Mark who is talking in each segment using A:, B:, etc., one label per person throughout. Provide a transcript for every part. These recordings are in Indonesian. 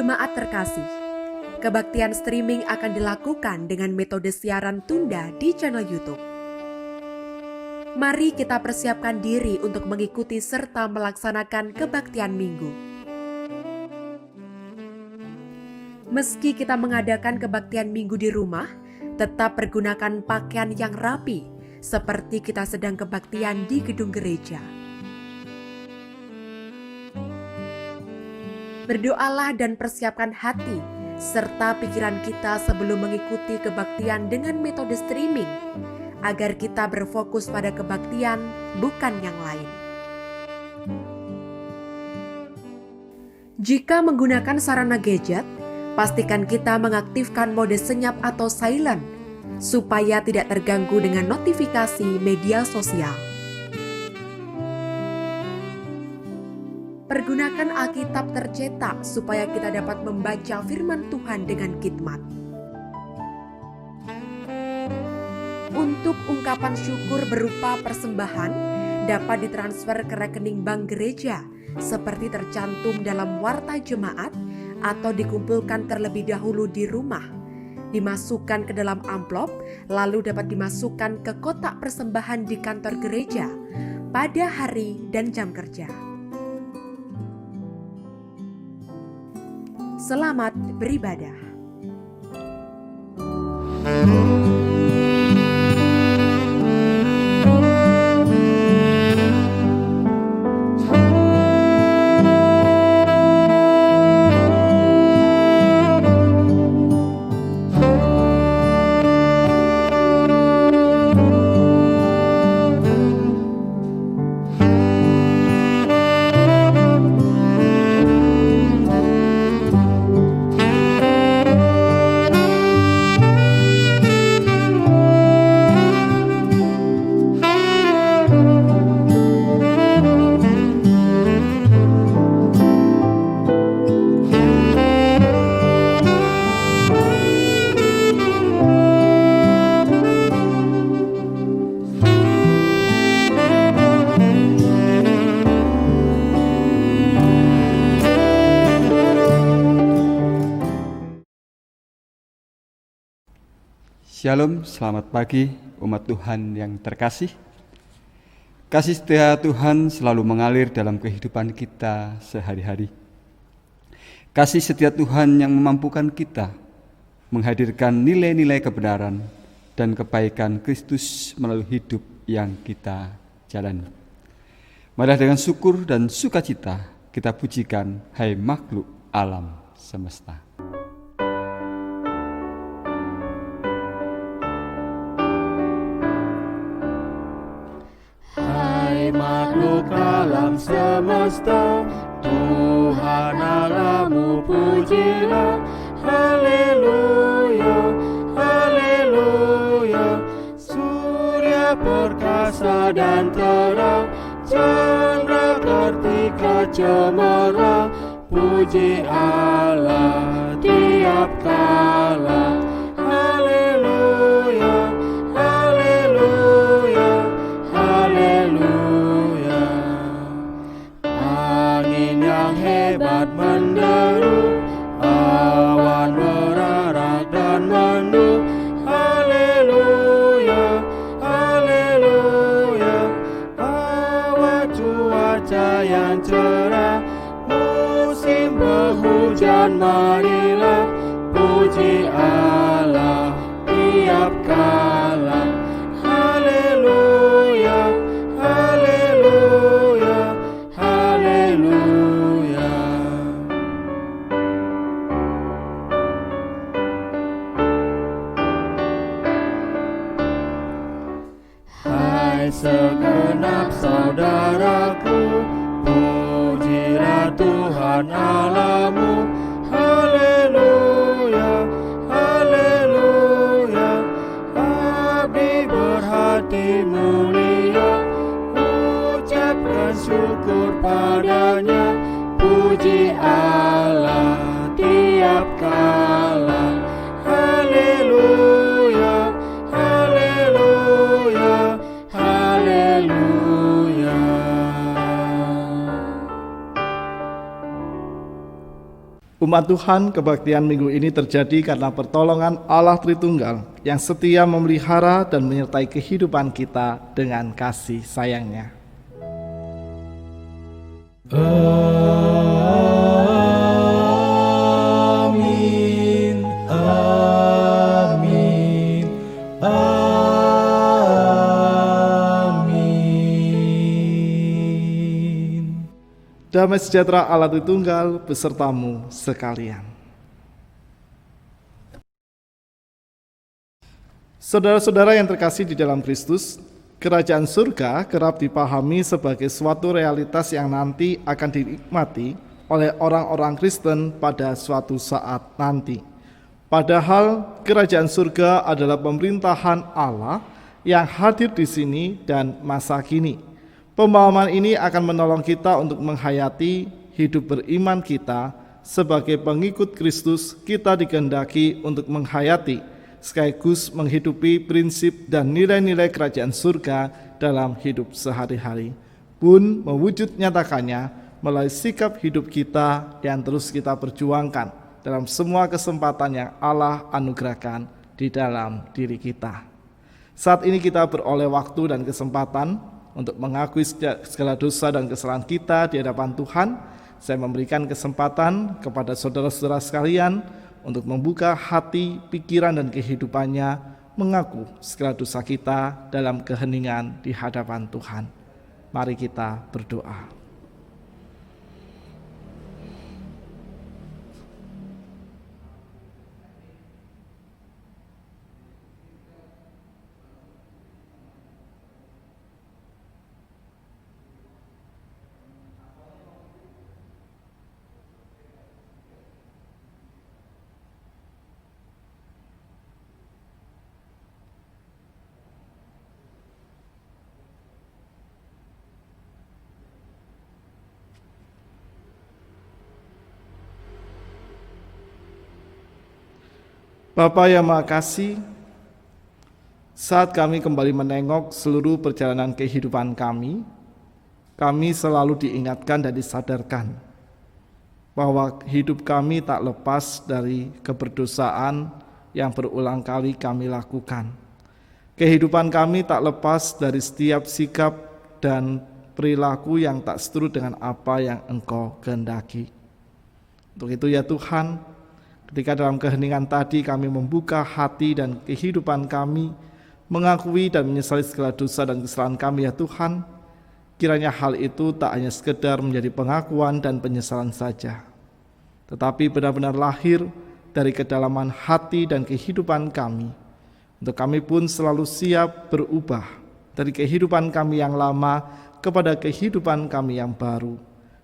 A: Jemaat terkasih, kebaktian streaming akan dilakukan dengan metode siaran tunda di channel YouTube. Mari kita persiapkan diri untuk mengikuti serta melaksanakan kebaktian minggu. Meski kita mengadakan kebaktian minggu di rumah, tetap pergunakan pakaian yang rapi, seperti kita sedang kebaktian di gedung gereja. Berdoalah dan persiapkan hati serta pikiran kita sebelum mengikuti kebaktian dengan metode streaming, agar kita berfokus pada kebaktian, bukan yang lain. Jika menggunakan sarana gadget, pastikan kita mengaktifkan mode senyap atau silent, supaya tidak terganggu dengan notifikasi media sosial. Pergunakan Alkitab tercetak supaya kita dapat membaca firman Tuhan dengan khidmat. Untuk ungkapan syukur berupa persembahan dapat ditransfer ke rekening bank gereja seperti tercantum dalam warta jemaat atau dikumpulkan terlebih dahulu di rumah, dimasukkan ke dalam amplop lalu dapat dimasukkan ke kotak persembahan di kantor gereja pada hari dan jam kerja. Selamat beribadah.
B: Shalom, selamat pagi umat Tuhan yang terkasih. Kasih setia Tuhan selalu mengalir dalam kehidupan kita sehari-hari. Kasih setia Tuhan yang memampukan kita menghadirkan nilai-nilai kebenaran dan kebaikan Kristus melalui hidup yang kita jalani. Marilah dengan syukur dan sukacita kita pujikan, hai makhluk alam semesta.
C: Makhluk alam semesta, Tuhan Allahmu pujilah. Haleluya, haleluya. Surya perkasa dan terang, chandra kartika cemerlang. Puji Allah tiap kala. Haleluya, haleluya, haleluya. Angin yang hebat menderu, awan berarak dan mendung. Haleluya, haleluya. Awan cuaca yang cerah, musim penghujan marilah. Puji Allah tiap kala. Haleluya, haleluya, haleluya. Hai segenap saudaraku, pujilah Tuhan Allahmu. Haleluya, haleluya. Abdi berhati mulia, ucapkan syukur padanya. Puji Allah tiap kala. Haleluya, haleluya, haleluya.
D: Umat Tuhan, kebaktian minggu ini terjadi karena pertolongan Allah Tritunggal yang setia memelihara dan menyertai kehidupan kita dengan kasih sayangnya.
C: Amin, amin, amin.
D: Damai sejahtera Allah Tritunggal besertamu sekalian. Saudara-saudara yang terkasih di dalam Kristus, kerajaan surga kerap dipahami sebagai suatu realitas yang nanti akan dinikmati oleh orang-orang Kristen pada suatu saat nanti. Padahal kerajaan surga adalah pemerintahan Allah yang hadir di sini dan masa kini. Pemahaman ini akan menolong kita untuk menghayati hidup beriman kita sebagai pengikut Kristus. Kita dikehendaki untuk menghayati sekaligus menghidupi prinsip dan nilai-nilai kerajaan surga dalam hidup sehari-hari, pun mewujud nyatakannya melalui sikap hidup kita yang terus kita perjuangkan dalam semua kesempatan yang Allah anugerahkan di dalam diri kita. Saat ini kita beroleh waktu dan kesempatan untuk mengakui segala dosa dan kesalahan kita di hadapan Tuhan. Saya memberikan kesempatan kepada saudara-saudara sekalian untuk membuka hati, pikiran, dan kehidupannya, mengaku segala dosa kita dalam keheningan di hadapan Tuhan. Mari kita berdoa. Bapa yang Maha Kasih, saat kami kembali menengok seluruh perjalanan kehidupan kami selalu diingatkan dan disadarkan bahwa hidup kami tak lepas dari keberdosaan yang berulang kali kami lakukan. Kehidupan kami tak lepas dari setiap sikap dan perilaku yang tak seturut dengan apa yang Engkau kehendaki. Untuk itu ya Tuhan, ketika dalam keheningan tadi kami membuka hati dan kehidupan kami, mengakui dan menyesali segala dosa dan kesalahan kami ya Tuhan, kiranya hal itu tak hanya sekedar menjadi pengakuan dan penyesalan saja, tetapi benar-benar lahir dari kedalaman hati dan kehidupan kami, untuk kami pun selalu siap berubah dari kehidupan kami yang lama kepada kehidupan kami yang baru.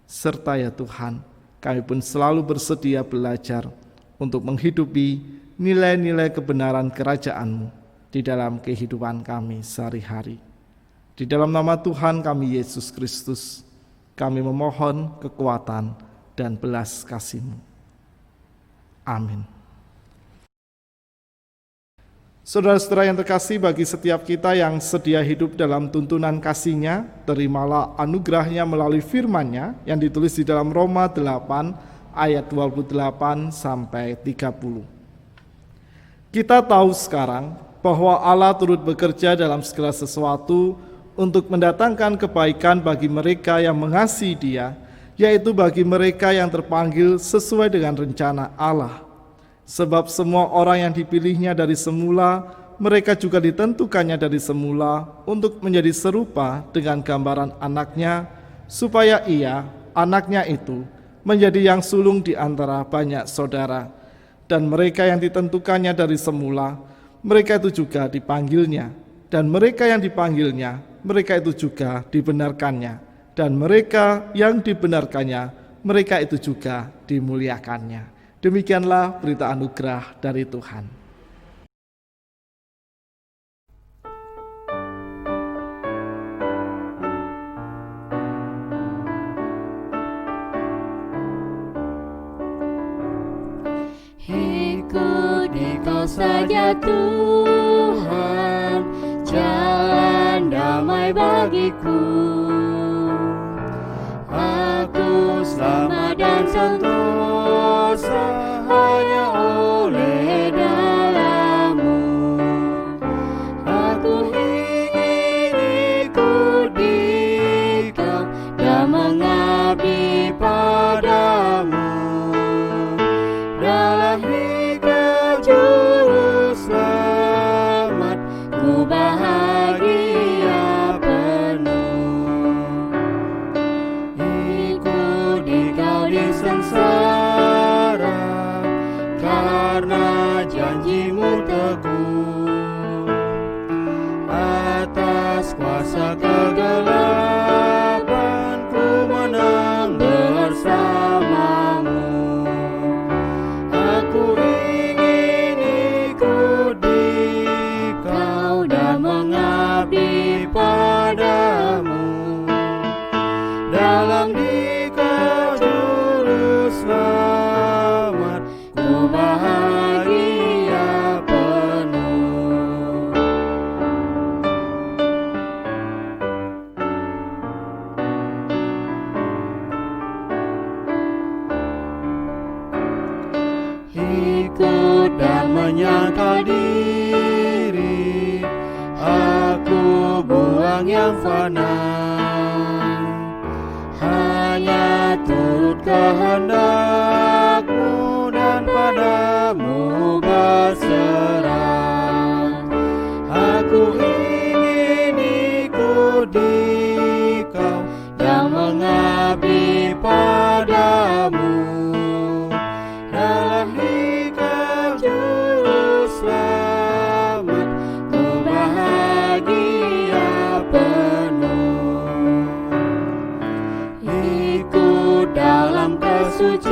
D: Serta ya Tuhan, kami pun selalu bersedia belajar untuk menghidupi nilai-nilai kebenaran kerajaan-Mu di dalam kehidupan kami sehari-hari. Di dalam nama Tuhan kami Yesus Kristus, kami memohon kekuatan dan belas kasih-Mu. Amin. Saudara-saudara yang terkasih, bagi setiap kita yang sedia hidup dalam tuntunan kasih-Nya, terimalah anugerah-Nya melalui firman-Nya yang ditulis di dalam Roma 8 ayat 28 sampai 30. Kita tahu sekarang bahwa Allah turut bekerja dalam segala sesuatu untuk mendatangkan kebaikan bagi mereka yang mengasihi Dia, yaitu bagi mereka yang terpanggil sesuai dengan rencana Allah. Sebab semua orang yang dipilihnya dari semula, mereka juga ditentukannya dari semula untuk menjadi serupa dengan gambaran anaknya, supaya ia, anaknya itu, menjadi yang sulung di antara banyak saudara. Dan mereka yang ditentukannya dari semula, mereka itu juga dipanggilnya. Dan mereka yang dipanggilnya, mereka itu juga dibenarkannya. Dan mereka yang dibenarkannya, mereka itu juga dimuliakannya. Demikianlah berita anugerah dari Tuhan.
C: Kau saja Tuhan, jalan damai bagiku. Aku selamat dan sentosa kuasa kegelapan, ku menang bersamamu. Aku ingin ikut Dikau dan mengabdi padamu. Dalam Dikau juru selamat, ku bahagia penuh. Ikut dan menyangkal diri, aku buang yang fana, hanya turut kehendak-Mu dan padamu berserah. Aku ingin ikut Dikau dan mengabdi padamu. Dalam Dikau juru selamat, ku bahagia penuh. Ikut dalam kesucian,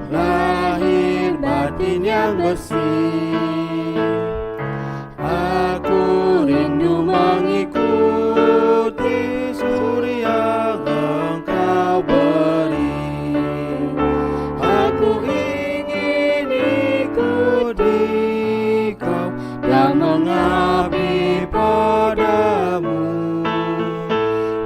C: lahir batin yang bersih. Aku rindu mengikuti suri yang Engkau beri. Aku ingin ikut Dikau dan mengabdi padamu.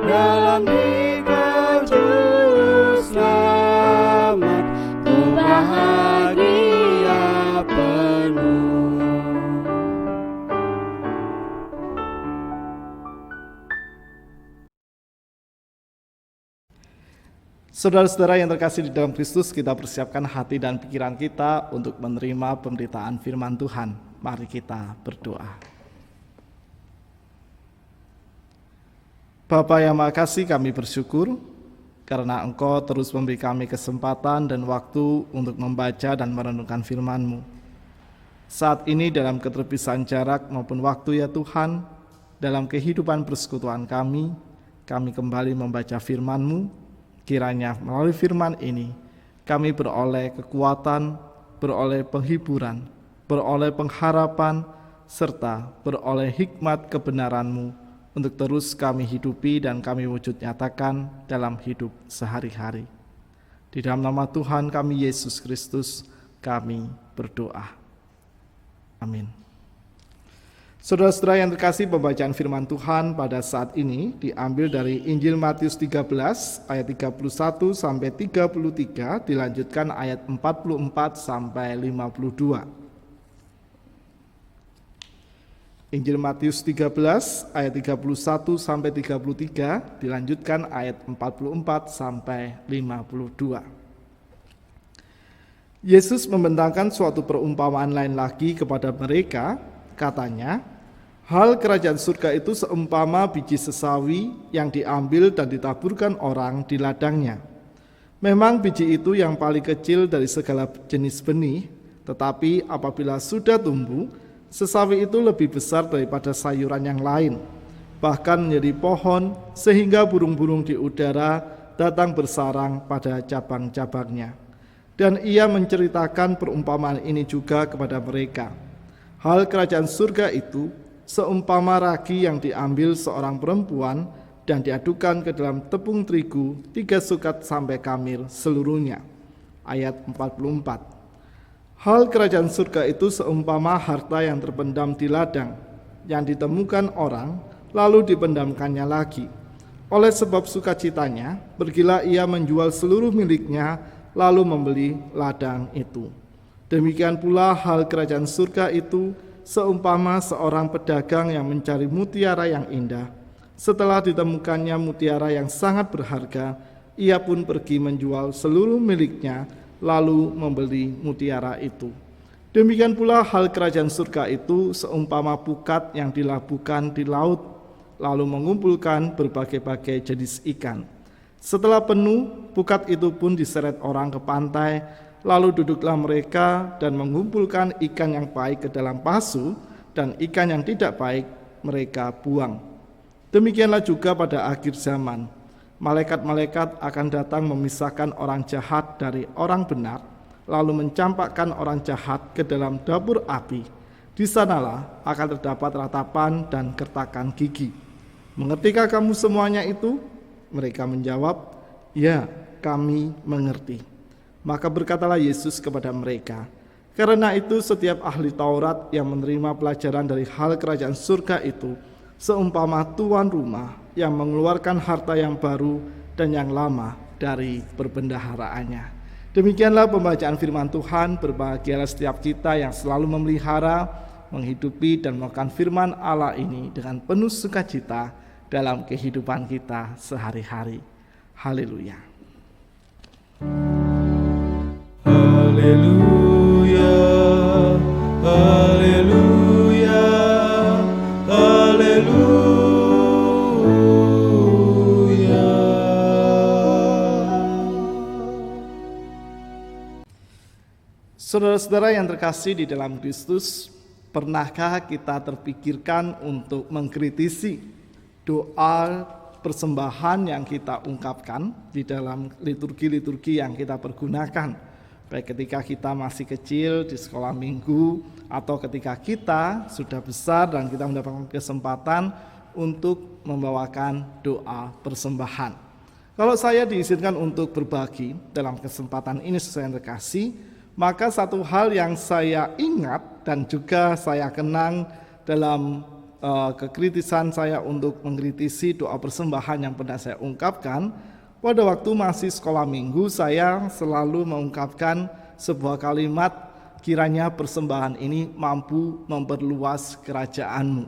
C: Dalam Dikau juru selamat, ku bahagia penuh.
D: Saudara-saudara yang terkasih di dalam Kristus, kita persiapkan hati dan pikiran kita untuk menerima pemberitaan firman Tuhan. Mari kita berdoa. Bapa yang Maha Kasih, kami bersyukur karena Engkau terus memberi kami kesempatan dan waktu untuk membaca dan merenungkan firman-Mu. Saat ini dalam keterpisahan jarak maupun waktu ya Tuhan, dalam kehidupan persekutuan kami kembali membaca firman-Mu. Kiranya melalui firman ini kami beroleh kekuatan, beroleh penghiburan, beroleh pengharapan, serta beroleh hikmat kebenaran-Mu untuk terus kami hidupi dan kami wujud nyatakan dalam hidup sehari-hari. Di dalam nama Tuhan kami Yesus Kristus kami berdoa. Amin. Saudara-saudara yang terkasih, pembacaan firman Tuhan pada saat ini diambil dari Injil Matius 13 ayat 31 sampai 33, dilanjutkan ayat 44 sampai 52. Injil Matius 13 ayat 31 sampai 33, dilanjutkan ayat 44 sampai 52. Yesus membentangkan suatu perumpamaan lain lagi kepada mereka, katanya, hal kerajaan surga itu seumpama biji sesawi yang diambil dan ditaburkan orang di ladangnya. Memang biji itu yang paling kecil dari segala jenis benih, tetapi apabila sudah tumbuh, sesawi itu lebih besar daripada sayuran yang lain, bahkan menjadi pohon sehingga burung-burung di udara datang bersarang pada cabang-cabangnya. Dan ia menceritakan perumpamaan ini juga kepada mereka. Hal kerajaan surga itu seumpama ragi yang diambil seorang perempuan dan diadukan ke dalam tepung terigu 3 sukat sampai kamir seluruhnya. Ayat 44. Hal kerajaan surga itu seumpama harta yang terpendam di ladang, yang ditemukan orang, lalu dipendamkannya lagi. Oleh sebab sukacitanya, pergilah ia menjual seluruh miliknya, lalu membeli ladang itu. Demikian pula hal kerajaan surga itu seumpama seorang pedagang yang mencari mutiara yang indah. Setelah ditemukannya mutiara yang sangat berharga, ia pun pergi menjual seluruh miliknya, lalu membeli mutiara itu. Demikian pula hal kerajaan surga itu seumpama pukat yang dilabuhkan di laut, lalu mengumpulkan berbagai-bagai jenis ikan. Setelah penuh, pukat itu pun diseret orang ke pantai, lalu duduklah mereka dan mengumpulkan ikan yang baik ke dalam pasu dan ikan yang tidak baik mereka buang. Demikianlah juga pada akhir zaman. Malaikat-malaikat akan datang memisahkan orang jahat dari orang benar, lalu mencampakkan orang jahat ke dalam dapur api. Di sanalah akan terdapat ratapan dan kertakan gigi. Mengertikah kamu semuanya itu? Mereka menjawab, ya, kami mengerti. Maka berkatalah Yesus kepada mereka, karena itu setiap ahli Taurat yang menerima pelajaran dari hal kerajaan surga itu seumpama tuan rumah yang mengeluarkan harta yang baru dan yang lama dari perbendaharaannya. Demikianlah pembacaan firman Tuhan. Berbahagialah setiap kita yang selalu memelihara, menghidupi dan melakukan firman Allah ini dengan penuh sukacita dalam kehidupan kita sehari-hari. Haleluya.
C: Haleluya, haleluya, haleluya.
D: Saudara-saudara yang terkasih di dalam Kristus, pernahkah kita terpikirkan untuk mengkritisi doa persembahan yang kita ungkapkan di dalam liturgi-liturgi yang kita pergunakan, baik ketika kita masih kecil di sekolah minggu atau ketika kita sudah besar dan kita mendapatkan kesempatan untuk membawakan doa persembahan. Kalau saya diizinkan untuk berbagi dalam kesempatan ini sesuai yang terkasih, maka satu hal yang saya ingat dan juga saya kenang dalam kekritisan saya untuk mengkritisi doa persembahan yang pernah saya ungkapkan, pada waktu masih sekolah minggu saya selalu mengungkapkan sebuah kalimat, kiranya persembahan ini mampu memperluas kerajaanmu.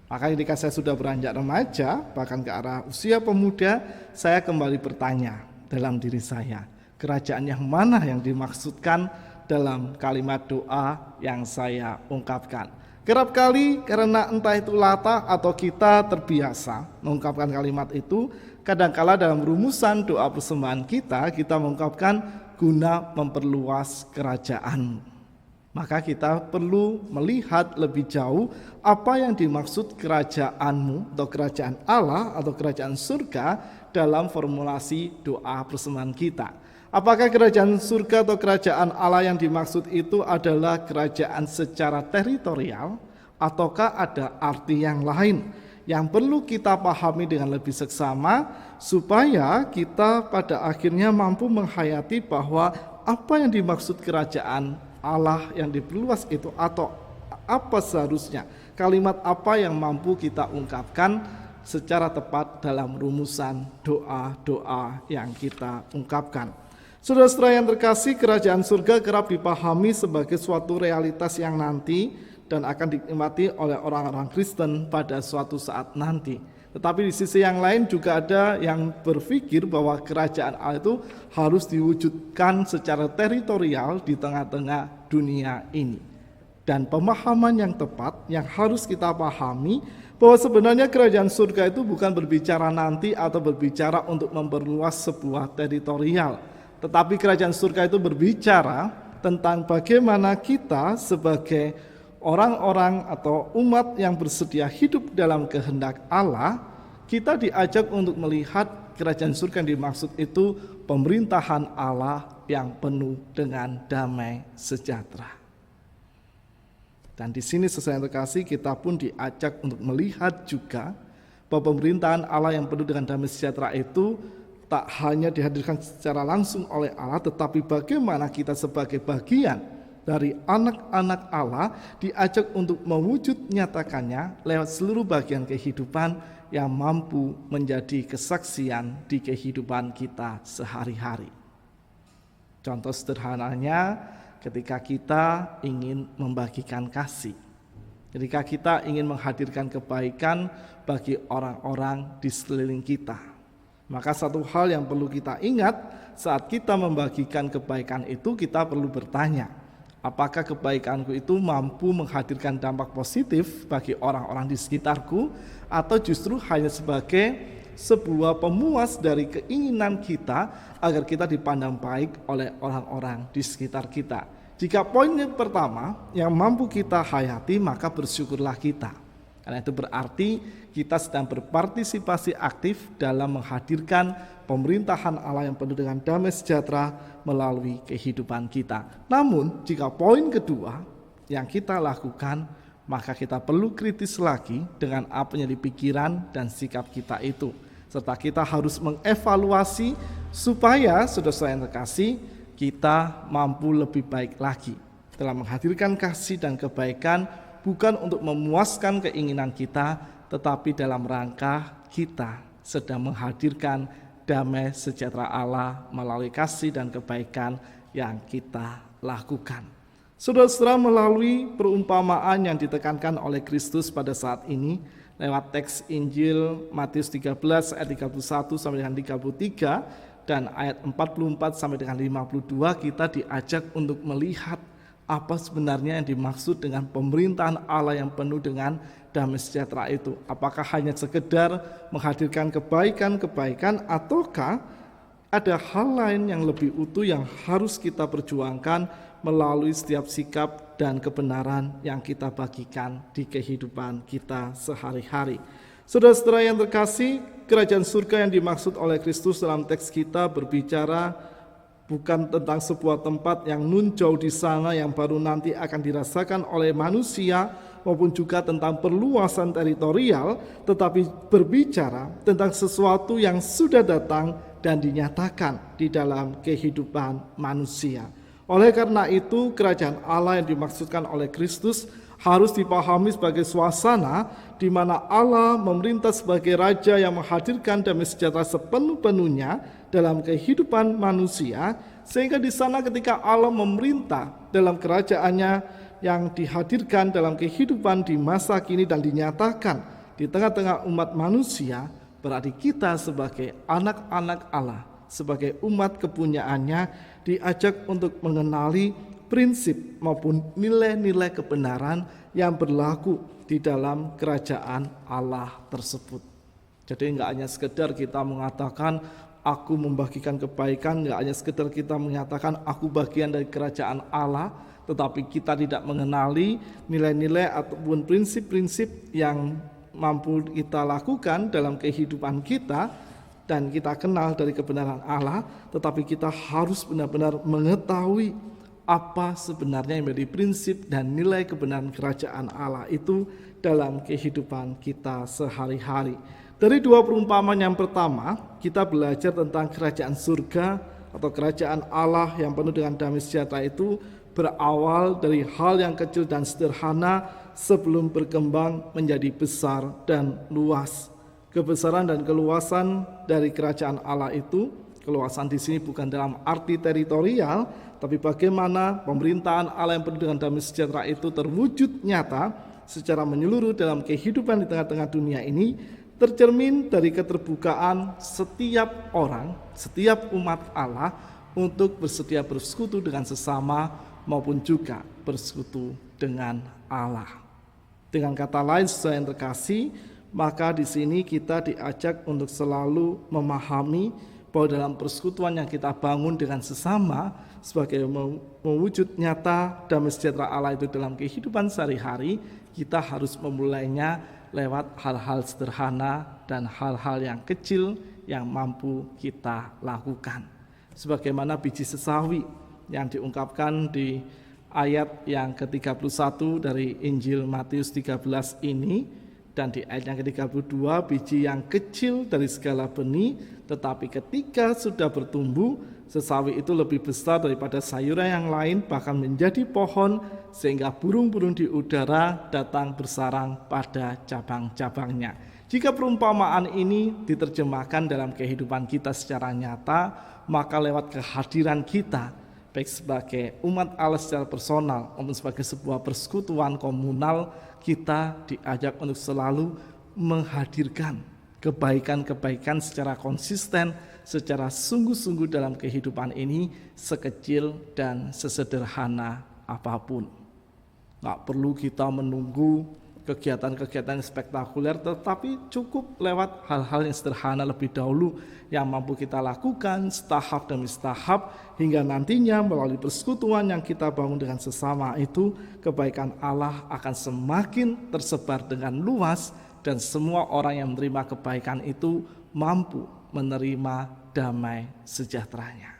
D: Maka ketika saya sudah beranjak remaja, bahkan ke arah usia pemuda, saya kembali bertanya dalam diri saya, kerajaan yang mana yang dimaksudkan dalam kalimat doa yang saya ungkapkan. Kerap kali karena entah itu latah atau kita terbiasa mengungkapkan kalimat itu, kadangkala dalam rumusan doa persembahan kita mengungkapkan guna memperluas kerajaan. Maka kita perlu melihat lebih jauh apa yang dimaksud kerajaanmu atau kerajaan Allah atau kerajaan surga dalam formulasi doa persembahan kita. Apakah kerajaan surga atau kerajaan Allah yang dimaksud itu adalah kerajaan secara teritorial, ataukah ada arti yang lain yang perlu kita pahami dengan lebih seksama supaya kita pada akhirnya mampu menghayati bahwa apa yang dimaksud kerajaan Allah yang diperluas itu atau apa seharusnya, kalimat apa yang mampu kita ungkapkan secara tepat dalam rumusan doa-doa yang kita ungkapkan. Saudara-saudara yang terkasih, kerajaan surga kerap dipahami sebagai suatu realitas yang nanti dan akan dinikmati oleh orang-orang Kristen pada suatu saat nanti. Tetapi di sisi yang lain juga ada yang berpikir bahwa kerajaan Allah itu harus diwujudkan secara teritorial di tengah-tengah dunia ini. Dan pemahaman yang tepat yang harus kita pahami bahwa sebenarnya kerajaan surga itu bukan berbicara nanti atau berbicara untuk memperluas sebuah teritorial. Tetapi kerajaan surga itu berbicara tentang bagaimana kita sebagai orang-orang atau umat yang bersedia hidup dalam kehendak Allah, kita diajak untuk melihat kerajaan surga yang dimaksud itu pemerintahan Allah yang penuh dengan damai sejahtera. Dan di sini sesuai yang terkasih, kita pun diajak untuk melihat juga bahwa pemerintahan Allah yang penuh dengan damai sejahtera itu tak hanya dihadirkan secara langsung oleh Allah, tetapi bagaimana kita sebagai bagian dari anak-anak Allah diajak untuk mewujud nyatakannya lewat seluruh bagian kehidupan yang mampu menjadi kesaksian di kehidupan kita sehari-hari. Contoh sederhananya ketika kita ingin membagikan kasih, ketika kita ingin menghadirkan kebaikan bagi orang-orang di sekeliling kita. Maka satu hal yang perlu kita ingat saat kita membagikan kebaikan itu, kita perlu bertanya, apakah kebaikanku itu mampu menghadirkan dampak positif bagi orang-orang di sekitarku, atau justru hanya sebagai sebuah pemuas dari keinginan kita agar kita dipandang baik oleh orang-orang di sekitar kita. Jika poin yang pertama yang mampu kita hayati, maka bersyukurlah kita. Karena itu berarti kita sedang berpartisipasi aktif dalam menghadirkan pemerintahan Allah yang penuh dengan damai sejahtera melalui kehidupan kita. Namun jika poin kedua yang kita lakukan, maka kita perlu kritis lagi dengan apa yang dipikiran dan sikap kita itu. Serta kita harus mengevaluasi supaya saudara-saudara yang terkasih, kita mampu lebih baik lagi dalam menghadirkan kasih dan kebaikan, bukan untuk memuaskan keinginan kita, tetapi dalam rangka kita sedang menghadirkan damai sejahtera Allah melalui kasih dan kebaikan yang kita lakukan. Saudara-saudara, melalui perumpamaan yang ditekankan oleh Kristus pada saat ini lewat teks Injil Matius 13 ayat 31 sampai dengan 33 dan ayat 44 sampai dengan 52, kita diajak untuk melihat apa sebenarnya yang dimaksud dengan pemerintahan Allah yang penuh dengan damai sejahtera itu. Apakah hanya sekedar menghadirkan kebaikan-kebaikan, ataukah ada hal lain yang lebih utuh yang harus kita perjuangkan melalui setiap sikap dan kebenaran yang kita bagikan di kehidupan kita sehari-hari. Saudara-saudara yang terkasih, kerajaan surga yang dimaksud oleh Kristus dalam teks kita berbicara bukan tentang sebuah tempat yang nun jauh di sana yang baru nanti akan dirasakan oleh manusia, maupun juga tentang perluasan teritorial, tetapi berbicara tentang sesuatu yang sudah datang dan dinyatakan di dalam kehidupan manusia. Oleh karena itu, kerajaan Allah yang dimaksudkan oleh Kristus harus dipahami sebagai suasana di mana Allah memerintah sebagai raja yang menghadirkan damai sejahtera sepenuh-penuhnya dalam kehidupan manusia, sehingga di sana ketika Allah memerintah dalam kerajaannya yang dihadirkan dalam kehidupan di masa kini dan dinyatakan di tengah-tengah umat manusia, berarti kita sebagai anak-anak Allah, sebagai umat kepunyaannya, diajak untuk mengenali prinsip maupun nilai-nilai kebenaran yang berlaku di dalam kerajaan Allah tersebut. Jadi enggak hanya sekedar kita mengatakan aku membagikan kebaikan, enggak hanya sekedar kita menyatakan aku bagian dari kerajaan Allah, tetapi kita tidak mengenali nilai-nilai ataupun prinsip-prinsip yang mampu kita lakukan dalam kehidupan kita, dan kita kenal dari kebenaran Allah, tetapi kita harus benar-benar mengetahui apa sebenarnya yang menjadi prinsip dan nilai kebenaran kerajaan Allah itu dalam kehidupan kita sehari-hari. Dari dua perumpamaan yang pertama, kita belajar tentang kerajaan surga atau kerajaan Allah yang penuh dengan damai sejahtera itu berawal dari hal yang kecil dan sederhana sebelum berkembang menjadi besar dan luas. Kebesaran dan keluasan dari kerajaan Allah itu, keluasan di sini bukan dalam arti teritorial, tapi bagaimana pemerintahan Allah yang penuh dengan damai sejahtera itu terwujud nyata secara menyeluruh dalam kehidupan di tengah-tengah dunia ini, tercermin dari keterbukaan setiap orang, setiap umat Allah untuk bersedia bersekutu dengan sesama maupun juga bersekutu dengan Allah. Dengan kata lain, saudara yang terkasih, maka di sini kita diajak untuk selalu memahami bahwa dalam persekutuan yang kita bangun dengan sesama sebagai mewujud nyata damai sejahtera Allah itu dalam kehidupan sehari-hari, kita harus memulainya lewat hal-hal sederhana dan hal-hal yang kecil yang mampu kita lakukan. Sebagaimana biji sesawi yang diungkapkan di ayat yang ke-31 dari Injil Matius 13 ini, dan di ayat yang ke-32, biji yang kecil dari segala benih, tetapi ketika sudah bertumbuh, sesawi itu lebih besar daripada sayuran yang lain, bahkan menjadi pohon, sehingga burung-burung di udara datang bersarang pada cabang-cabangnya. Jika perumpamaan ini diterjemahkan dalam kehidupan kita secara nyata, maka lewat kehadiran kita, baik sebagai umat Allah secara personal maupun sebagai sebuah persekutuan komunal, kita diajak untuk selalu menghadirkan kebaikan-kebaikan secara konsisten, secara sungguh-sungguh dalam kehidupan ini, sekecil dan sesederhana apapun. Gak perlu kita menunggu kegiatan-kegiatan yang spektakuler, tetapi cukup lewat hal-hal yang sederhana lebih dahulu yang mampu kita lakukan setahap demi setahap, hingga nantinya melalui persekutuan yang kita bangun dengan sesama itu, kebaikan Allah akan semakin tersebar dengan luas dan semua orang yang menerima kebaikan itu mampu menerima damai sejahteranya.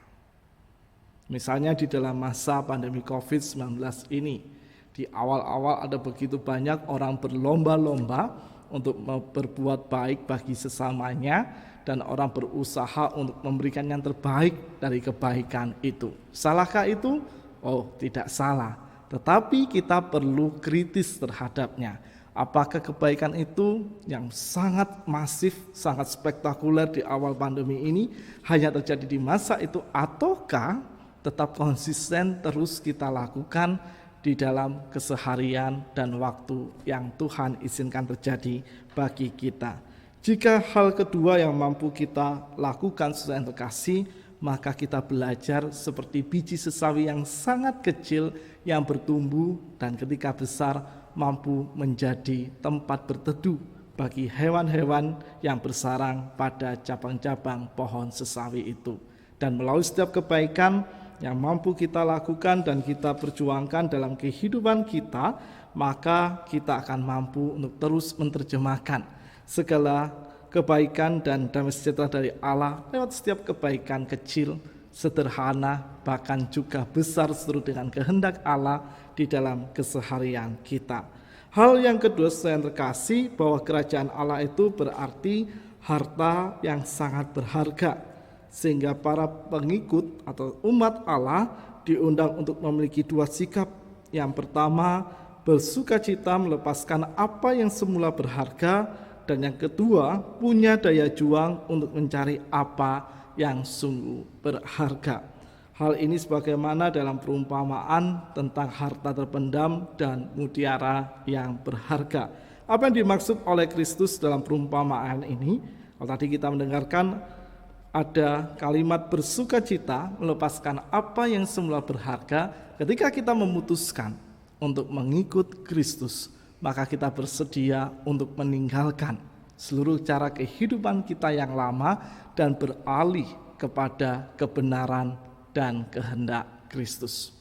D: Misalnya di dalam masa pandemi COVID-19 ini, di awal-awal ada begitu banyak orang berlomba-lomba untuk berbuat baik bagi sesamanya, dan orang berusaha untuk memberikan yang terbaik dari kebaikan itu. Salahkah itu? Oh, tidak salah. Tetapi kita perlu kritis terhadapnya. Apakah kebaikan itu yang sangat masif, sangat spektakuler di awal pandemi ini hanya terjadi di masa itu, ataukah tetap konsisten terus kita lakukan di dalam keseharian dan waktu yang Tuhan izinkan terjadi bagi kita. Jika hal kedua yang mampu kita lakukan sesuai yang terkasih, maka kita belajar seperti biji sesawi yang sangat kecil yang bertumbuh dan ketika besar mampu menjadi tempat berteduh bagi hewan-hewan yang bersarang pada cabang-cabang pohon sesawi itu. Dan melalui setiap kebaikan yang mampu kita lakukan dan kita perjuangkan dalam kehidupan kita, maka kita akan mampu untuk terus menerjemahkan segala kebaikan dan damai sejahtera dari Allah lewat setiap kebaikan kecil, sederhana, bahkan juga besar seturut dengan kehendak Allah di dalam keseharian kita. Hal yang kedua yang terkasih, bahwa kerajaan Allah itu berarti harta yang sangat berharga, sehingga para pengikut atau umat Allah diundang untuk memiliki dua sikap. Yang pertama, bersukacita melepaskan apa yang semula berharga, dan yang kedua, punya daya juang untuk mencari apa yang sungguh berharga. Hal ini sebagaimana dalam perumpamaan tentang harta terpendam dan mutiara yang berharga. Apa yang dimaksud oleh Kristus dalam perumpamaan ini? Kalau tadi kita mendengarkan ada kalimat bersukacita melepaskan apa yang semula berharga. Ketika kita memutuskan untuk mengikut Kristus, maka kita bersedia untuk meninggalkan seluruh cara kehidupan kita yang lama dan beralih kepada kebenaran dan kehendak Kristus.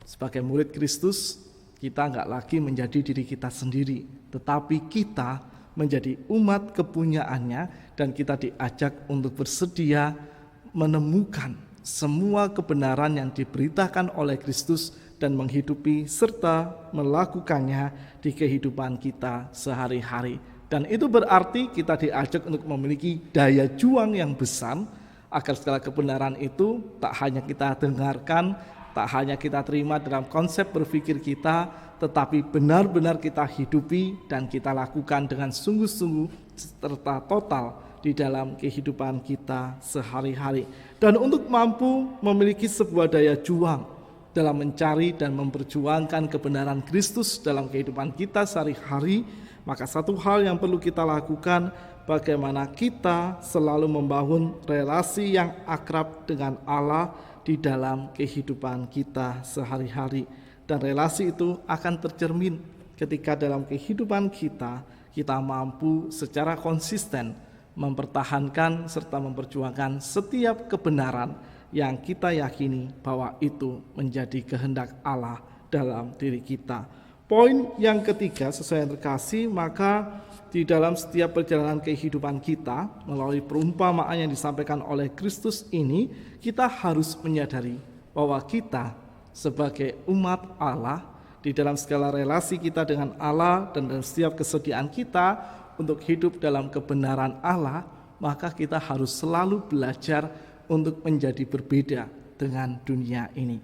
D: Sebagai murid Kristus, kita enggak lagi menjadi diri kita sendiri, tetapi kita menjadi umat kepunyaannya, dan kita diajak untuk bersedia menemukan semua kebenaran yang diberitakan oleh Kristus dan menghidupi serta melakukannya di kehidupan kita sehari-hari. Dan itu berarti kita diajak untuk memiliki daya juang yang besar agar segala kebenaran itu tak hanya kita dengarkan, tak hanya kita terima dalam konsep berpikir kita, tetapi benar-benar kita hidupi dan kita lakukan dengan sungguh-sungguh serta total di dalam kehidupan kita sehari-hari. Dan untuk mampu memiliki sebuah daya juang dalam mencari dan memperjuangkan kebenaran Kristus dalam kehidupan kita sehari-hari, maka satu hal yang perlu kita lakukan, bagaimana kita selalu membangun relasi yang akrab dengan Allah di dalam kehidupan kita sehari-hari. Dan relasi itu akan tercermin ketika dalam kehidupan kita mampu secara konsisten mempertahankan serta memperjuangkan setiap kebenaran yang kita yakini bahwa itu menjadi kehendak Allah dalam diri kita. Poin yang ketiga, sesuai yang terkasih, maka di dalam setiap perjalanan kehidupan kita melalui perumpamaan yang disampaikan oleh Kristus ini, kita harus menyadari bahwa kita sebagai umat Allah, di dalam segala relasi kita dengan Allah dan dalam setiap kesediaan kita untuk hidup dalam kebenaran Allah, maka kita harus selalu belajar untuk menjadi berbeda dengan dunia ini.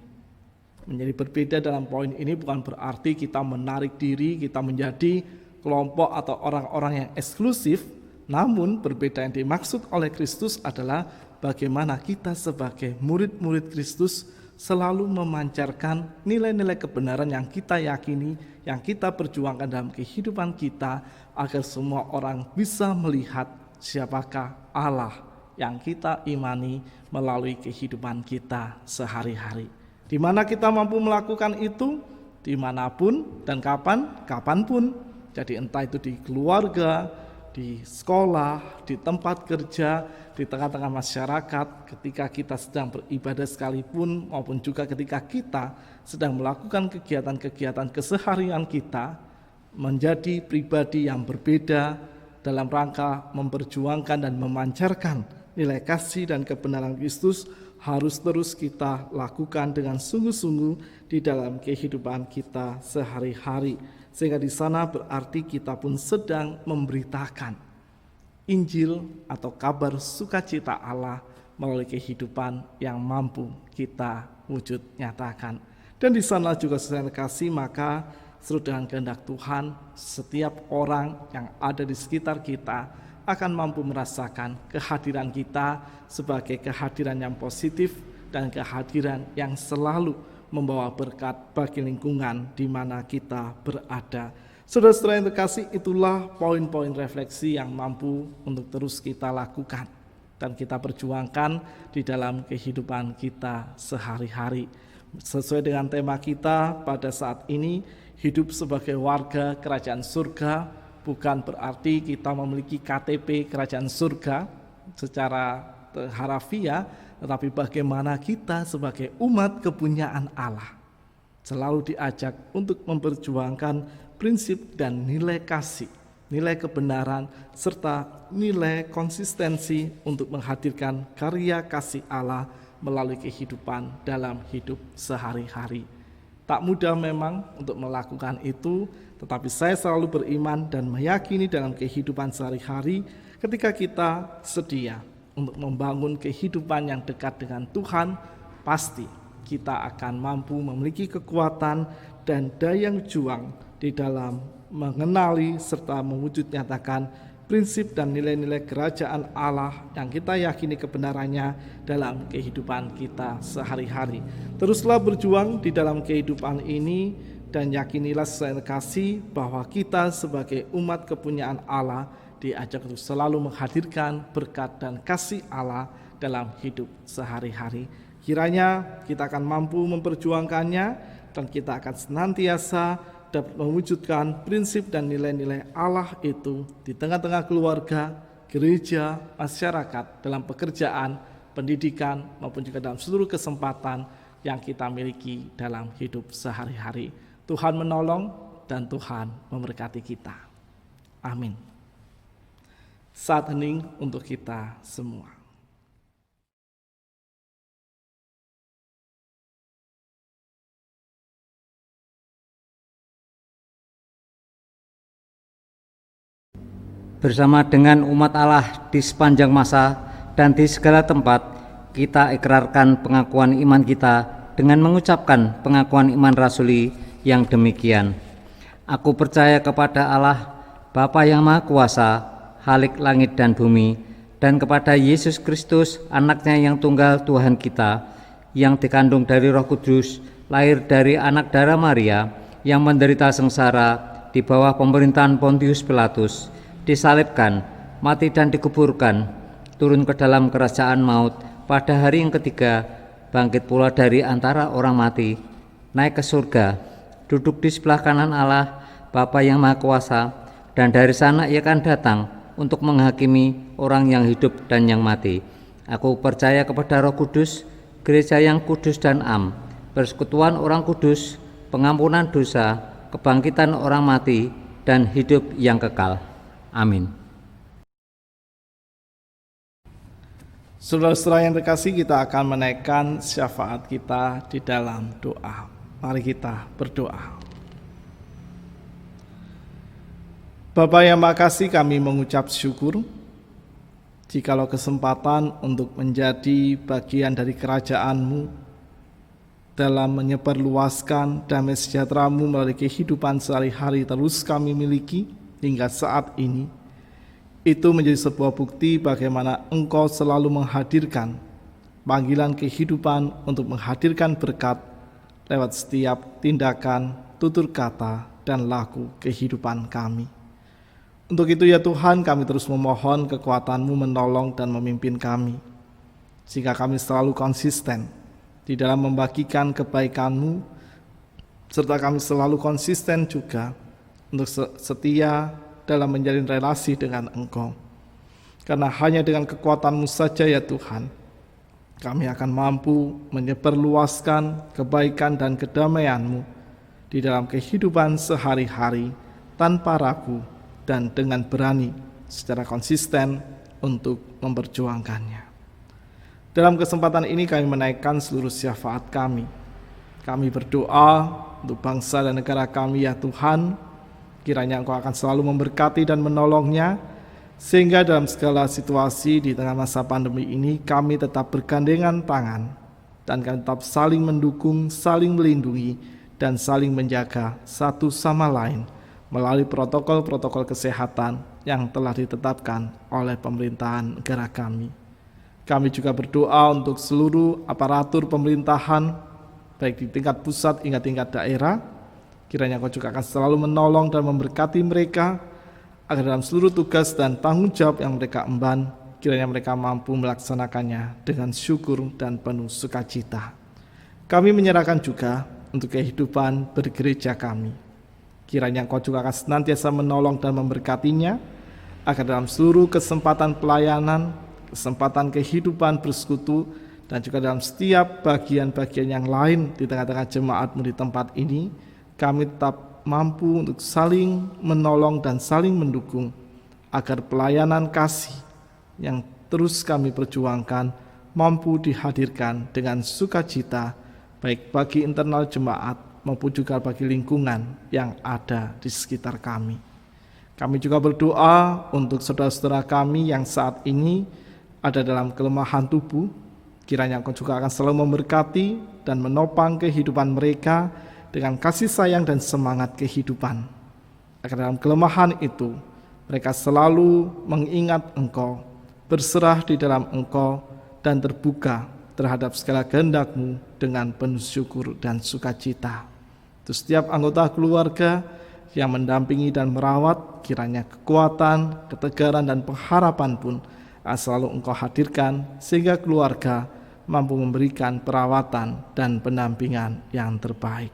D: Menjadi berbeda dalam poin ini bukan berarti kita menarik diri, kita menjadi kelompok atau orang-orang yang eksklusif, namun berbeda yang dimaksud oleh Kristus adalah bagaimana kita sebagai murid-murid Kristus selalu memancarkan nilai-nilai kebenaran yang kita yakini, yang kita perjuangkan dalam kehidupan kita, agar semua orang bisa melihat siapakah Allah yang kita imani melalui kehidupan kita sehari-hari. Di mana kita mampu melakukan itu, dimanapun dan kapanpun, Jadi entah itu di keluarga, di sekolah, di tempat kerja, di tengah-tengah masyarakat, ketika kita sedang beribadah sekalipun, maupun juga ketika kita sedang melakukan kegiatan-kegiatan keseharian kita, menjadi pribadi yang berbeda dalam rangka memperjuangkan dan memancarkan nilai kasih dan kebenaran Kristus, harus terus kita lakukan dengan sungguh-sungguh di dalam kehidupan kita sehari-hari. Sehingga di sana berarti kita pun sedang memberitakan Injil atau kabar sukacita Allah melalui kehidupan yang mampu kita wujud nyatakan. Dan di sana juga saudara kasih, maka sesuai dengan kehendak Tuhan, setiap orang yang ada di sekitar kita akan mampu merasakan kehadiran kita sebagai kehadiran yang positif dan kehadiran yang selalu membawa berkat bagi lingkungan di mana kita berada. Saudara-saudara yang terkasih, itulah poin-poin refleksi yang mampu untuk terus kita lakukan dan kita perjuangkan di dalam kehidupan kita sehari-hari. Sesuai dengan tema kita pada saat ini, hidup sebagai warga kerajaan surga, bukan berarti kita memiliki KTP kerajaan surga secara harafiah, tetapi bagaimana kita sebagai umat kepunyaan Allah selalu diajak untuk memperjuangkan prinsip dan nilai kasih, nilai kebenaran, serta nilai konsistensi untuk menghadirkan karya kasih Allah melalui kehidupan dalam hidup sehari-hari. Tak mudah memang untuk melakukan itu, tetapi saya selalu beriman dan meyakini dalam kehidupan sehari-hari ketika kita sedia untuk membangun kehidupan yang dekat dengan Tuhan, pasti kita akan mampu memiliki kekuatan dan daya juang di dalam mengenali serta mewujud nyatakan prinsip dan nilai-nilai kerajaan Allah yang kita yakini kebenarannya dalam kehidupan kita sehari-hari. Teruslah berjuang di dalam kehidupan ini dan yakinilah saya kasih bahwa kita sebagai umat kepunyaan Allah diajak untuk selalu menghadirkan berkat dan kasih Allah dalam hidup sehari-hari. Kiranya kita akan mampu memperjuangkannya dan kita akan senantiasa dapat mewujudkan prinsip dan nilai-nilai Allah itu di tengah-tengah keluarga, gereja, masyarakat, dalam pekerjaan, pendidikan, maupun juga dalam seluruh kesempatan yang kita miliki dalam hidup sehari-hari. Tuhan menolong dan Tuhan memberkati kita. Amin. Saat hening untuk kita semua.
E: Bersama dengan umat Allah di sepanjang masa dan di segala tempat, kita ikrarkan pengakuan iman kita dengan mengucapkan pengakuan iman rasuli yang demikian. Aku percaya kepada Allah, Bapa yang Maha Kuasa, Khalik langit dan bumi, dan kepada Yesus Kristus, anaknya yang tunggal Tuhan kita, yang dikandung dari Roh Kudus, lahir dari anak darah Maria, yang menderita sengsara di bawah pemerintahan Pontius Pilatus, disalibkan, mati dan dikuburkan, turun ke dalam kerajaan maut, pada hari yang ketiga, bangkit pula dari antara orang mati, naik ke surga, duduk di sebelah kanan Allah, Bapa yang Maha Kuasa, dan dari sana ia akan datang untuk menghakimi orang yang hidup dan yang mati. Aku percaya kepada Roh Kudus, gereja yang kudus dan am, persekutuan orang kudus, pengampunan dosa, kebangkitan orang mati, dan hidup yang kekal. Amin.
D: Saudara-saudara yang terkasih, kita akan menaikkan syafaat kita di dalam doa. Mari kita berdoa. Bapa yang Maha Kasih, kami mengucap syukur jikalau kesempatan untuk menjadi bagian dari kerajaan-Mu dalam menyebarluaskan damai sejahtera-Mu melalui kehidupan sehari-hari terus kami miliki hingga saat ini. Itu menjadi sebuah bukti bagaimana Engkau selalu menghadirkan panggilan kehidupan untuk menghadirkan berkat lewat setiap tindakan, tutur kata, dan laku kehidupan kami. Untuk itu ya Tuhan, kami terus memohon kekuatan-Mu menolong dan memimpin kami, sehingga kami selalu konsisten di dalam membagikan kebaikan-Mu, serta kami selalu konsisten juga untuk setia dalam menjalin relasi dengan Engkau. Karena hanya dengan kekuatan-Mu saja ya Tuhan, kami akan mampu menyebarluaskan kebaikan dan kedamaian-Mu di dalam kehidupan sehari-hari tanpa ragu dan dengan berani secara konsisten untuk memperjuangkannya. Dalam kesempatan ini kami menaikkan seluruh syafaat kami. Kami berdoa untuk bangsa dan negara kami ya Tuhan, kiranya Engkau akan selalu memberkati dan menolongnya, sehingga dalam segala situasi di tengah masa pandemi ini kami tetap bergandengan tangan dan kami tetap saling mendukung, saling melindungi, dan saling menjaga satu sama lain melalui protokol-protokol kesehatan yang telah ditetapkan oleh pemerintahan negara kami. Kami juga berdoa untuk seluruh aparatur pemerintahan, baik di tingkat pusat hingga tingkat daerah. Kiranya Engkau juga akan selalu menolong dan memberkati mereka, agar dalam seluruh tugas dan tanggung jawab yang mereka emban, kiranya mereka mampu melaksanakannya dengan syukur dan penuh sukacita. Kami menyerahkan juga untuk kehidupan bergereja kami. Kiranya Engkau juga akan senantiasa menolong dan memberkatinya, agar dalam seluruh kesempatan pelayanan, kesempatan kehidupan bersekutu, dan juga dalam setiap bagian-bagian yang lain di tengah-tengah jemaat-Mu di tempat ini, kami tetap mampu untuk saling menolong dan saling mendukung, agar pelayanan kasih yang terus kami perjuangkan mampu dihadirkan dengan sukacita, baik bagi internal jemaat maupun juga bagi lingkungan yang ada di sekitar kami. Kami juga berdoa untuk saudara-saudara kami yang saat ini ada dalam kelemahan tubuh. Kiranya Engkau juga akan selalu memberkati dan menopang kehidupan mereka dengan kasih sayang dan semangat kehidupan. Agar dalam kelemahan itu mereka selalu mengingat Engkau, berserah di dalam Engkau, dan terbuka terhadap segala kehendak-Mu dengan penuh syukur dan sukacita. Untuk setiap anggota keluarga yang mendampingi dan merawat, kiranya kekuatan, ketegaran, dan pengharapan pun selalu Engkau hadirkan, sehingga keluarga mampu memberikan perawatan dan pendampingan yang terbaik.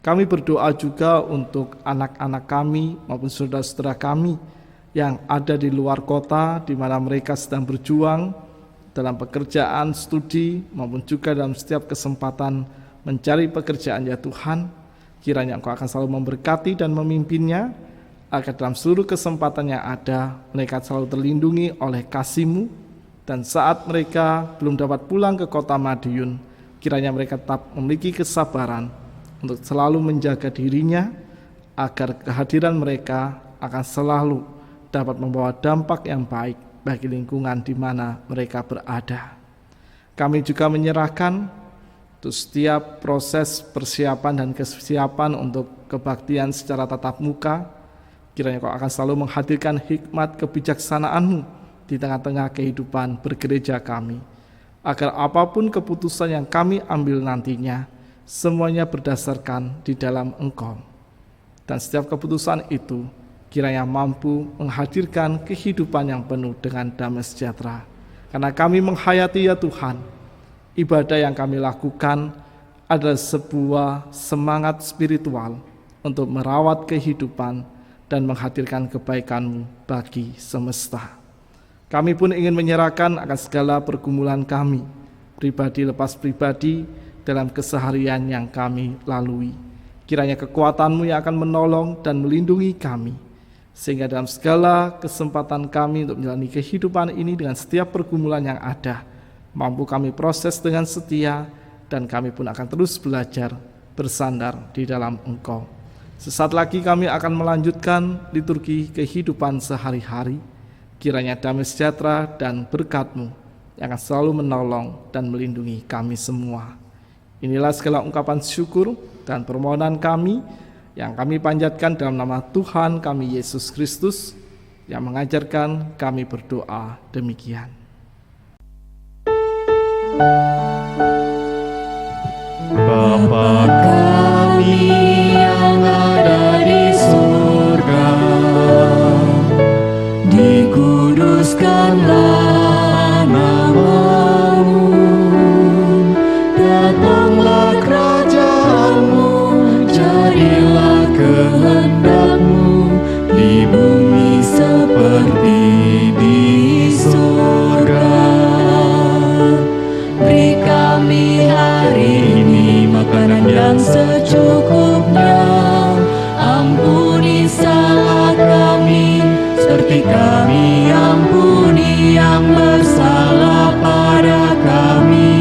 D: Kami berdoa juga untuk anak-anak kami maupun saudara-saudara kami yang ada di luar kota, di mana mereka sedang berjuang dalam pekerjaan, studi, maupun juga dalam setiap kesempatan mencari pekerjaan ya Tuhan. Kiranya Engkau akan selalu memberkati dan memimpinnya, agar dalam seluruh kesempatan yang ada, mereka selalu terlindungi oleh kasih-Mu, dan saat mereka belum dapat pulang ke kota Madiun, kiranya mereka tetap memiliki kesabaran untuk selalu menjaga dirinya, agar kehadiran mereka akan selalu dapat membawa dampak yang baik bagi lingkungan di mana mereka berada. Kami juga menyerahkan untuk setiap proses persiapan dan kesiapan untuk kebaktian secara tatap muka. Kiranya Kau akan selalu menghadirkan hikmat kebijaksanaan-Mu di tengah-tengah kehidupan bergereja kami, agar apapun keputusan yang kami ambil nantinya, semuanya berdasarkan di dalam Engkau. Dan setiap keputusan itu kiranya mampu menghadirkan kehidupan yang penuh dengan damai sejahtera. Karena kami menghayati ya Tuhan, ibadah yang kami lakukan adalah sebuah semangat spiritual untuk merawat kehidupan dan menghadirkan kebaikan-Mu bagi semesta. Kami pun ingin menyerahkan akan segala pergumulan kami, pribadi lepas pribadi, dalam keseharian yang kami lalui. Kiranya kekuatan-Mu yang akan menolong dan melindungi kami, sehingga dalam segala kesempatan kami untuk menjalani kehidupan ini dengan setiap pergumulan yang ada, mampu kami proses dengan setia, dan kami pun akan terus belajar bersandar di dalam Engkau. Sesaat lagi kami akan melanjutkan liturgi kehidupan sehari-hari. Kiranya damai sejahtera dan berkat-Mu yang akan selalu menolong dan melindungi kami semua. Inilah segala ungkapan syukur dan permohonan kami yang kami panjatkan dalam nama Tuhan kami Yesus Kristus yang mengajarkan kami berdoa demikian.
C: Bapa kami yang ada di surga, dikuduskanlah nama-Mu, datanglah kerajaan-Mu, jadilah kehendak-Mu hati kami, ampuni yang bersalah pada kami.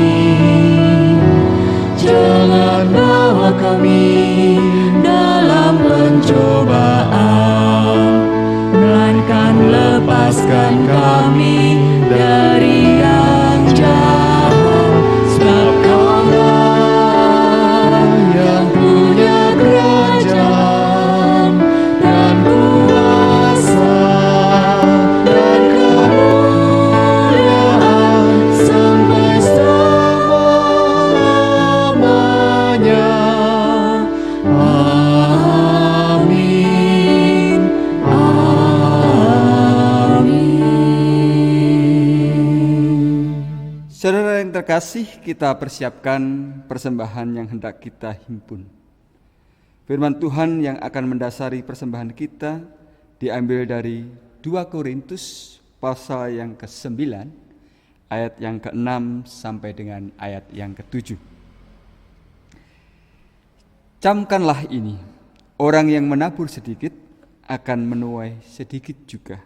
C: Jangan bawa kami dalam pencobaan, melainkan lepaskan kami dari yang jahat. Sebab Kaulah yang punya kerajaan dan kuasa dan kemuliaan sampai selama-lamanya. Amin. Amin.
B: Saudara yang terkasih, kita persiapkan persembahan yang hendak kita himpun. Firman Tuhan yang akan mendasari persembahan kita diambil dari 2 Korintus pasal yang ke-9 ayat yang ke-6 sampai dengan ayat yang ke-7. Camkanlah ini, orang yang menabur sedikit akan menuai sedikit juga,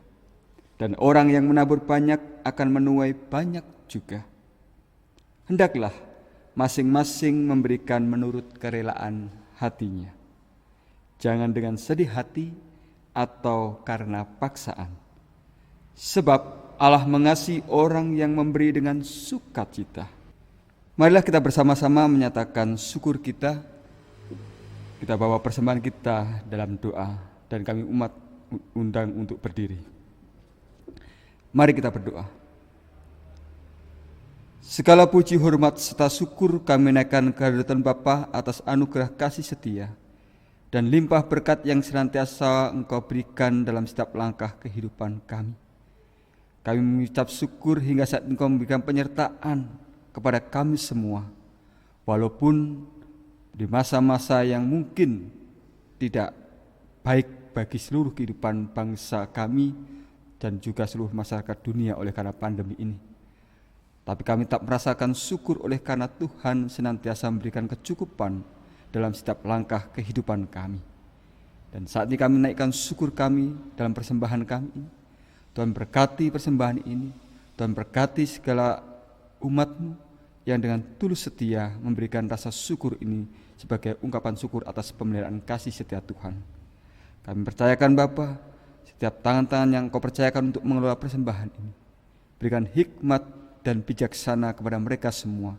B: dan orang yang menabur banyak akan menuai banyak juga. Hendaklah masing-masing memberikan menurut kerelaan hatinya, jangan dengan sedih hati atau karena paksaan. Sebab Allah mengasihi orang yang memberi dengan sukacita. Marilah kita bersama-sama menyatakan syukur kita. Kita bawa persembahan kita dalam doa, dan kami umat undang untuk berdiri. Mari kita berdoa. Segala puji, hormat, serta syukur kami naikkan kehadiran Bapa atas anugerah kasih setia dan limpah berkat yang senantiasa Engkau berikan dalam setiap langkah kehidupan kami. Kami mengucap syukur hingga saat Engkau memberikan penyertaan kepada kami semua, walaupun di masa-masa yang mungkin tidak baik bagi seluruh kehidupan bangsa kami dan juga seluruh masyarakat dunia oleh karena pandemi ini. Tapi kami tak merasakan syukur oleh karena Tuhan senantiasa memberikan kecukupan dalam setiap langkah kehidupan kami. Dan saat ini kami naikkan syukur kami dalam persembahan kami ini. Tuhan berkati persembahan ini, Tuhan berkati segala umat-Mu yang dengan tulus setia memberikan rasa syukur ini sebagai ungkapan syukur atas pemeliharaan kasih setia Tuhan. Kami percayakan Bapa, setiap tangan-tangan yang Kau percayakan untuk mengelola persembahan ini, berikan hikmat dan bijaksana kepada mereka semua,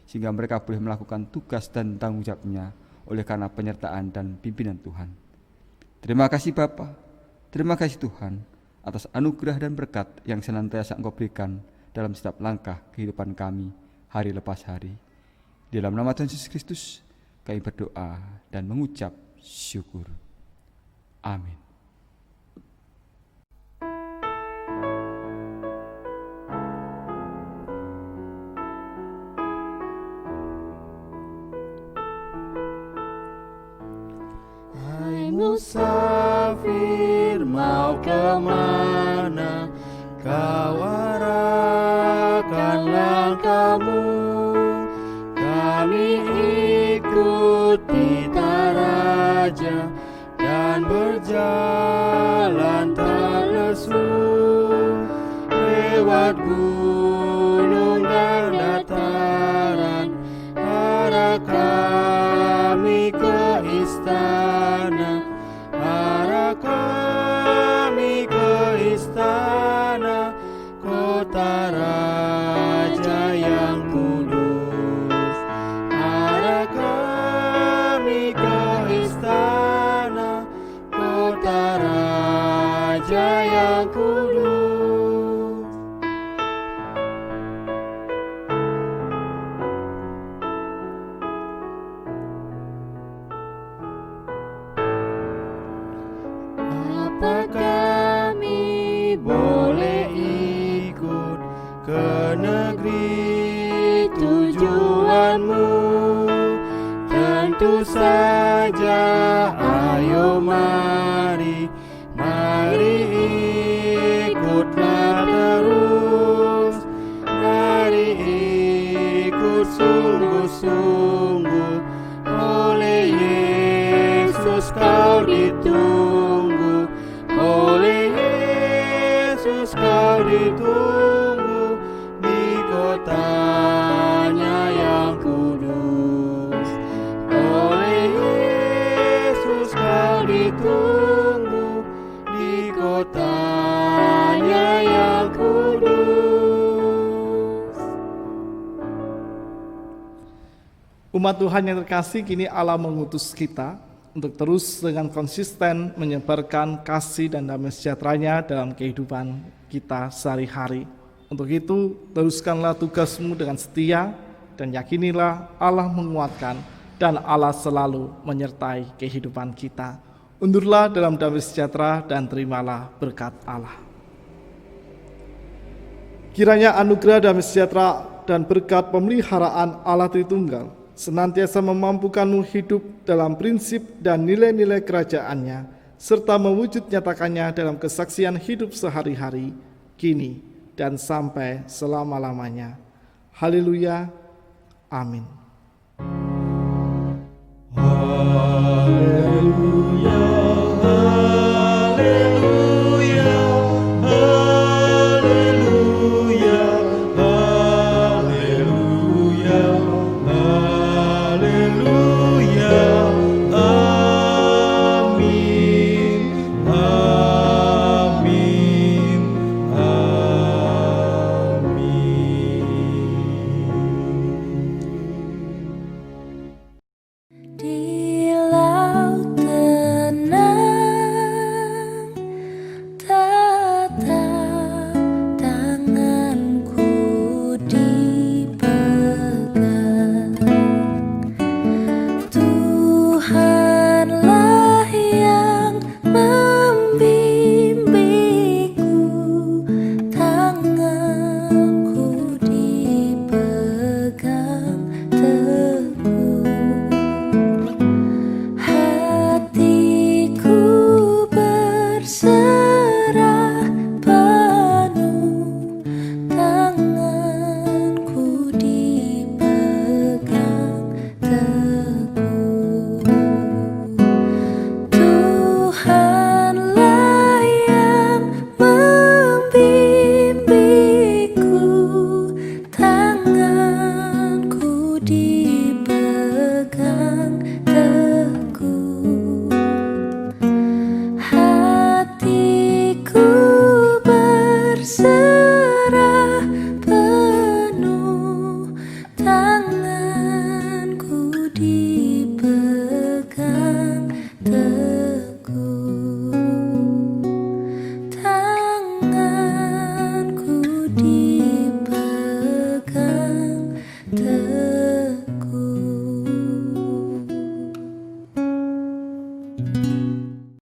B: sehingga mereka boleh melakukan tugas dan tanggung jawabnya oleh karena penyertaan dan pimpinan Tuhan. Terima kasih Bapa, terima kasih Tuhan atas anugerah dan berkat yang senantiasa Engkau berikan dalam setiap langkah kehidupan kami hari lepas hari. Di dalam nama Tuhan Yesus Kristus kami berdoa dan mengucap syukur. Amin.
C: Musafir mau kemana, kau arahkan langkahmu. Kami ikuti Raja dan berjalan tak lesu lewat gunung dan dataran. Arah kami ke istana, arah kami ke istana, kota raja yang kudus. Arah kami ke istana, kota raja yang kudus. Apa kami boleh ikut ke negeri tujuanmu? Tentu saja, ayo mari, mari ikutlah terus. Mari ikut sungguh-sungguh, oleh Yesus kau ditunggu. Oleh ditunggu di kotanya yang kudus. Oleh Yesus kau ditunggu di kotanya yang kudus.
D: Umat Tuhan yang terkasih, kini Allah mengutus kita untuk terus dengan konsisten menyebarkan kasih dan damai sejahtera-Nya dalam kehidupan kita sehari-hari. Untuk itu, teruskanlah tugasmu dengan setia dan yakinilah Allah menguatkan dan Allah selalu menyertai kehidupan kita. Undurlah dalam damai sejahtera dan terimalah berkat Allah. Kiranya anugerah damai sejahtera dan berkat pemeliharaan Allah Tritunggal senantiasa memampukanmu hidup dalam prinsip dan nilai-nilai kerajaan-Nya, serta mewujud nyatakannya dalam kesaksian hidup sehari-hari, kini, dan sampai selama-lamanya. Haleluya. Amin.
C: Haleluya, haleluya, haleluya, haleluya, haleluya, amin, amin, amin.
F: Di laut tenang, tatap tanganku dipegang. Tuhanlah yang membimbingku, tanganku dipegang teguh. Hatiku berserah penuh, tanganku dipegang teguh. Tuhanlah yang membimbingku, tanganku dipegang teguh. Hatiku berserah